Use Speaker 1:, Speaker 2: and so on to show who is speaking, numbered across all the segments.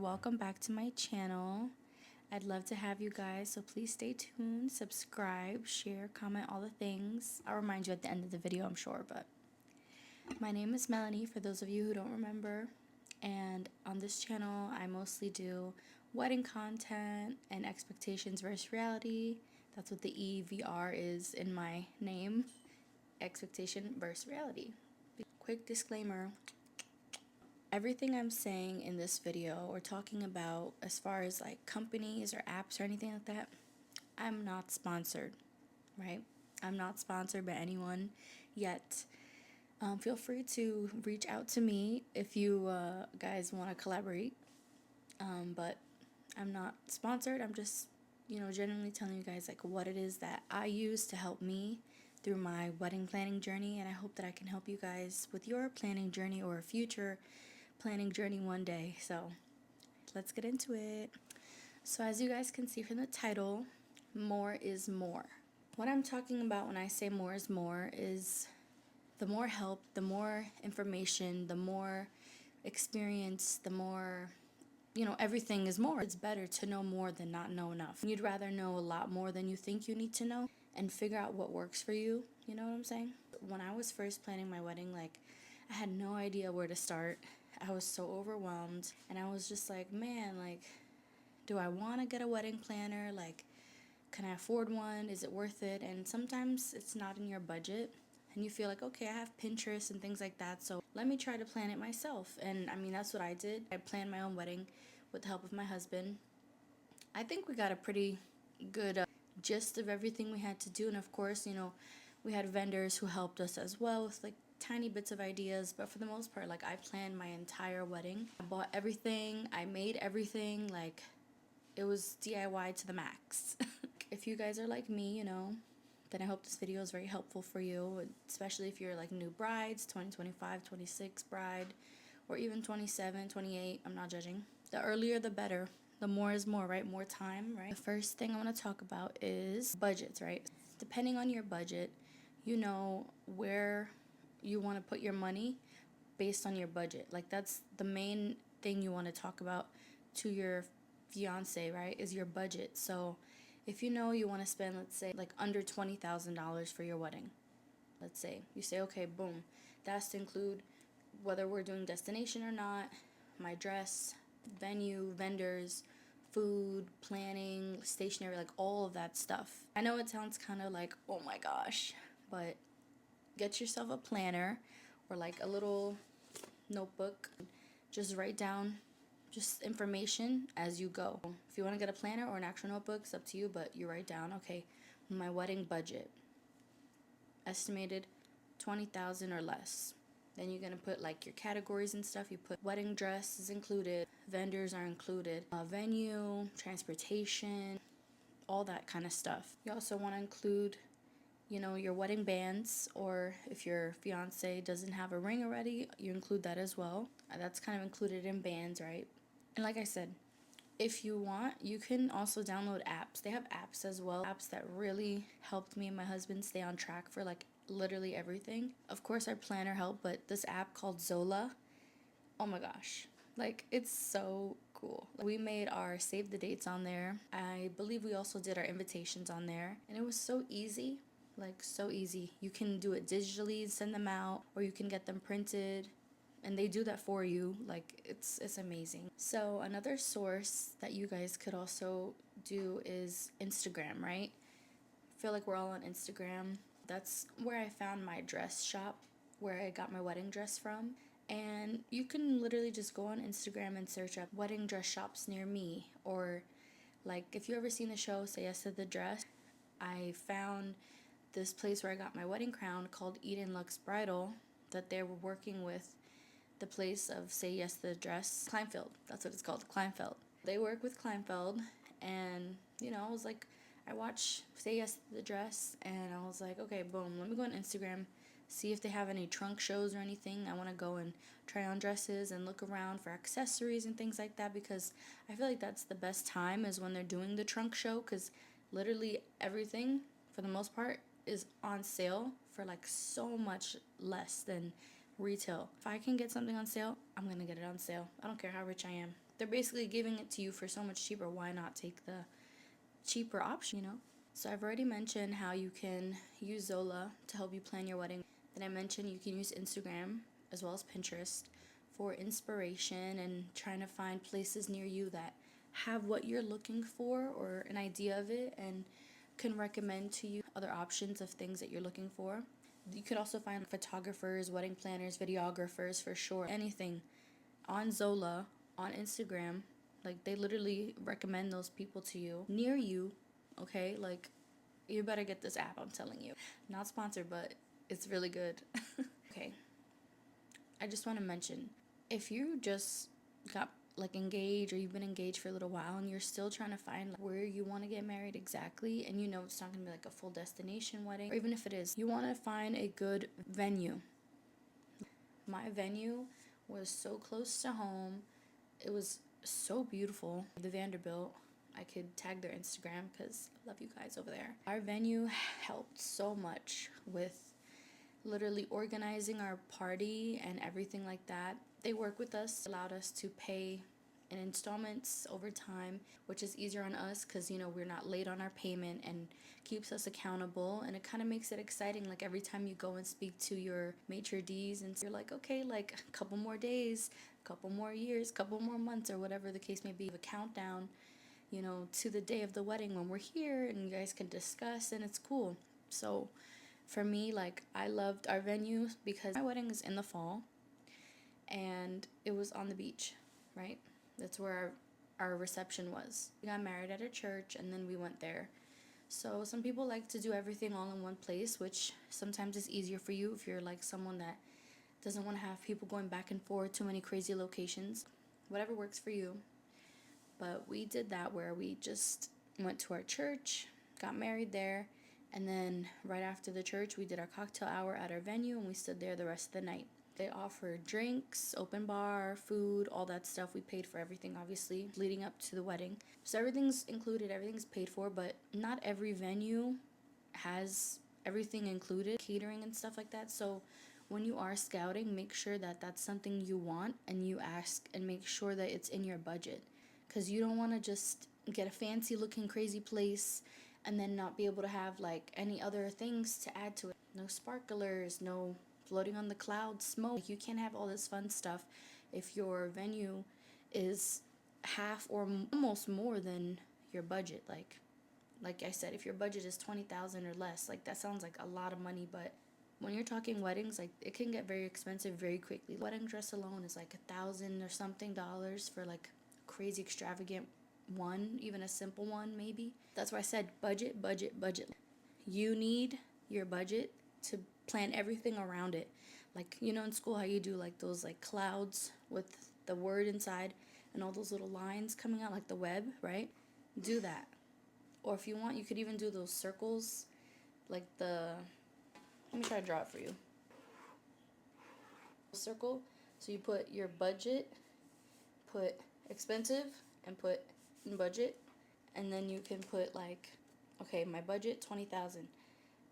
Speaker 1: welcome back to my channel. I'd love to have you guys, so please stay tuned, subscribe, share, comment, all the things. I'll remind you at the end of the video, I'm sure, but my name is Melanie, for those of you who don't remember, and on this channel, I mostly do wedding content and expectations versus reality. That's what the EVR is in my name, expectation versus reality. Quick disclaimer. Everything I'm saying in this video or talking about as far as like companies or apps or anything like that, I'm not sponsored, right? I'm not sponsored by anyone yet. Feel free to reach out to me if you guys want to collaborate. But I'm not sponsored. I'm just, genuinely telling you guys like what it is that I use to help me through my wedding planning journey. And I hope that I can help you guys with your planning journey or a future planning journey one day. So let's get into it. So as you guys can see from the title, more is more. What I'm talking about when I say more is the more help, the more information, the more experience, the more, everything is more. It's better to know more than not know enough. You'd rather know a lot more than you think you need to know and figure out what works for you. You know what I'm saying? When I was first planning my wedding, I had no idea where to start. I was so overwhelmed, and I was just like, man, do I want to get a wedding planner? Can I afford one? Is it worth it? And sometimes it's not in your budget, and you feel like, okay, I have Pinterest and things like that, so let me try to plan it myself. And I mean, that's what I did. I planned my own wedding with the help of my husband. I think we got a pretty good gist of everything we had to do, and of course, we had vendors who helped us as well with tiny bits of ideas, but for the most part, I planned my entire wedding. I bought everything, I made everything, it was DIY to the max. If you guys are like me, then I hope this video is very helpful for you, especially if you're new brides, 2025, 26 bride, or even 27, 28, I'm not judging. The earlier the better. The more is more, right? More time, right? The first thing I want to talk about is budgets, right? Depending on your budget, you know where you want to put your money based on your budget. That's the main thing you want to talk about to your fiance, right? Is your budget. So if you know you want to spend, let's say, under $20,000 for your wedding, let's say, you say, okay, boom, that's to include whether we're doing destination or not, my dress, venue, vendors, food, planning, stationery, all of that stuff. I know it sounds kind of oh my gosh, but get yourself a planner or a little notebook. Just write down just information as you go. If you want to get a planner or an actual notebook, it's up to you, but you write down, okay, my wedding budget, estimated 20,000 or less. Then you're going to put your categories and stuff. You put wedding dress is included, vendors are included, venue, transportation, all that kind of stuff. You also want to include your wedding bands, or if your fiance doesn't have a ring already, you include that as well. That's kind of included in bands, right? And like I said, if you want, you can also download apps. They have apps as well, apps that really helped me and my husband stay on track for literally everything. Of course, our planner helped, but this app called Zola, oh my gosh, it's so cool. We made our save the dates on there. I believe we also did our invitations on there, and it was so easy. So easy. You can do it digitally, send them out, or you can get them printed, and they do that for you. It's amazing. So another source that you guys could also do is Instagram, right? I feel we're all on Instagram. That's where I found my dress shop, where I got my wedding dress from. And you can literally just go on Instagram and search up wedding dress shops near me, or if you ever seen the show Say Yes to the Dress, I found this place where I got my wedding crown called Eden Lux Bridal, that they were working with the place of Say Yes to the Dress, Kleinfeld. That's what it's called, Kleinfeld. They work with Kleinfeld, and I was I watched Say Yes to the Dress, and I was okay, boom, let me go on Instagram, see if they have any trunk shows or anything. I want to go and try on dresses and look around for accessories and things like that, because I feel that's the best time is when they're doing the trunk show, because literally everything, for the most part, is on sale for so much less than retail. If I can get something on sale, I'm gonna get it on sale. I don't care how rich I am. they're basically giving it to you for so much cheaper. Why not take the cheaper option, you know? So I've already mentioned how you can use Zola to help you plan your wedding. Then I mentioned you can use Instagram as well as Pinterest for inspiration and trying to find places near you that have what you're looking for or an idea of it and can recommend to you other options of things that you're looking for. You could also find photographers, wedding planners, videographers, for sure, anything on Zola, on Instagram. Like, they literally recommend those people to you near you, okay? Like, you better get this app, I'm telling you. Not sponsored, but it's really good. Okay, I just want to mention, if you just got like engaged, or you've been engaged for a little while and you're still trying to find like, where you want to get married exactly, and you know it's not going to be like a full destination wedding, or even if it is, you want to find a good venue. My venue was so close to home. It was so beautiful. The Vanderbilt. I could tag their Instagram because I love you guys over there. Our venue helped so much with literally organizing our party and everything like that. They work with us, allowed us to pay in installments over time, which is easier on us because, you know, we're not late on our payment, and keeps us accountable, and it kind of makes it exciting. Like, every time you go and speak to your maitre d's and you're like, okay, like a couple more days, couple more years, couple more months, or whatever the case may be, a countdown, you know, to the day of the wedding when we're here, and you guys can discuss, and it's cool. So for me, like, I loved our venue because my wedding is in the fall and it was on the beach, right? That's where our reception was. We got married at a church and then we went there. So some people like to do everything all in one place, which sometimes is easier for you if you're like someone that doesn't want to have people going back and forth, too many crazy locations. Whatever works for you. But we did that where we just went to our church, got married there, and then right after the church, we did our cocktail hour at our venue, and we stood there the rest of the night. They offered drinks, open bar, food, all that stuff. We paid for everything, obviously, leading up to the wedding. So everything's included, everything's paid for, but not every venue has everything included, catering and stuff like that. So when you are scouting, make sure that that's something you want, and you ask and make sure that it's in your budget. Because you don't want to just get a fancy looking crazy place and then not be able to have like any other things to add to it. No sparklers, no floating on the clouds smoke. Like, you can't have all this fun stuff if your venue is half or almost more than your budget. Like I said, if your budget is $20,000 or less, like, that sounds like a lot of money, but when you're talking weddings, like, it can get very expensive very quickly. Wedding dress alone is like $1,000 or something for like crazy extravagant one, even a simple one maybe. That's why I said budget, budget, budget. You need your budget to plan everything around it. Like, you know, in school how you do like those like clouds with the word inside and all those little lines coming out like the web, right? Do that. Or if you want, you could even do those circles, like let me try to draw it for you. Circle. So you put your budget, put expensive, and put in budget, and then you can put like, okay, my budget $20,000.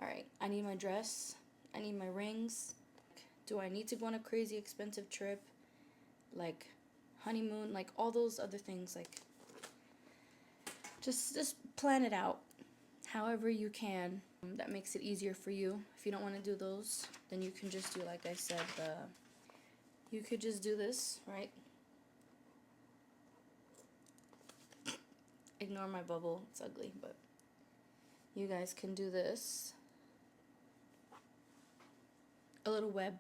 Speaker 1: All right, I need my dress, I need my rings. Do I need to go on a crazy expensive trip, like honeymoon, like all those other things? Like, just plan it out however you can. That makes it easier for you. If you don't want to do those, then you can just do, like I said, you could just do this, right? Ignore my bubble, it's ugly, but you guys can do this. A little web.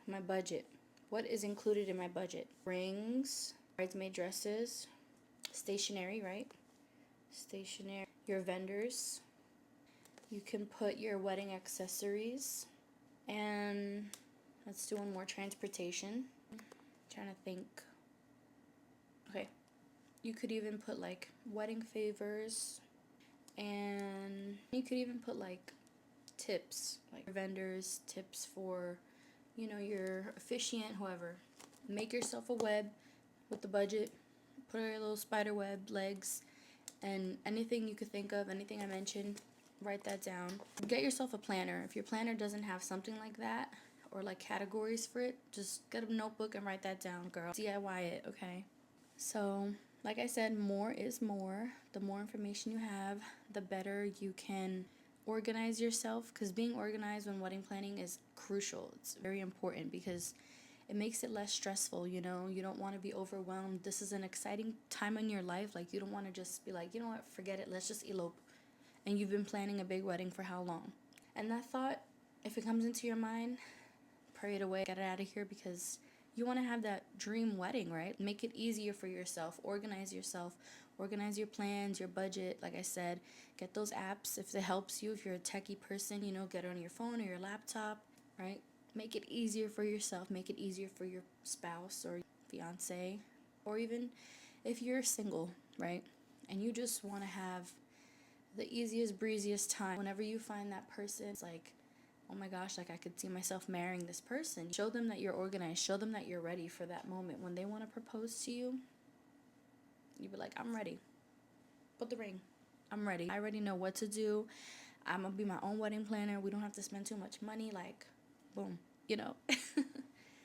Speaker 1: My budget. What is included in my budget? Rings, bridesmaid dresses, stationery, right? Stationery. Your vendors. You can put your wedding accessories. And let's do one more, transportation. I'm trying to think. Okay. You could even put like wedding favors, and you could even put like tips, like vendors, tips for, you know, your officiant, whoever. Make yourself a web with the budget, put your little spider web legs, and anything you could think of, anything I mentioned, write that down. Get yourself a planner. If your planner doesn't have something like that, or like categories for it, just get a notebook and write that down, girl. DIY it, okay? So, like I said, more is more. The more information you have, the better you can organize yourself, because being organized when wedding planning is crucial. It's very important because it makes it less stressful, you know. You don't want to be overwhelmed. This is an exciting time in your life. Like, you don't want to just be like, you know what, forget it, let's just elope. And you've been planning a big wedding for how long? And that thought, if it comes into your mind, pray it away, get it out of here, because you want to have that dream wedding, right? Make it easier for yourself, organize your plans, your budget. Like I said, get those apps if it helps you. If you're a techie person, you know, get it on your phone or your laptop, right? Make it easier for yourself, make it easier for your spouse or fiance, or even if you're single, right? And you just want to have the easiest, breeziest time. Whenever you find that person, it's like, oh my gosh, like I could see myself marrying this person. Show them that you're organized. Show them that you're ready for that moment. When they want to propose to you, you be like, I'm ready. Put the ring. I'm ready. I already know what to do. I'm going to be my own wedding planner. We don't have to spend too much money. Like, boom, you know.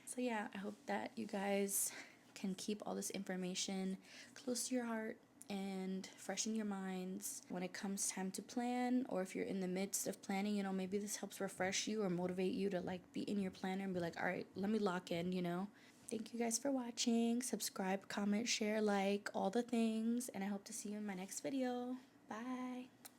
Speaker 1: So yeah, I hope that you guys can keep all this information close to your heart and fresh in your minds when it comes time to plan, or if you're in the midst of planning, you know, maybe this helps refresh you or motivate you to like be in your planner and be like, all right, let me lock in, you know. Thank you guys for watching. Subscribe, comment, share, like, all the things, and I hope to see you in my next video. Bye.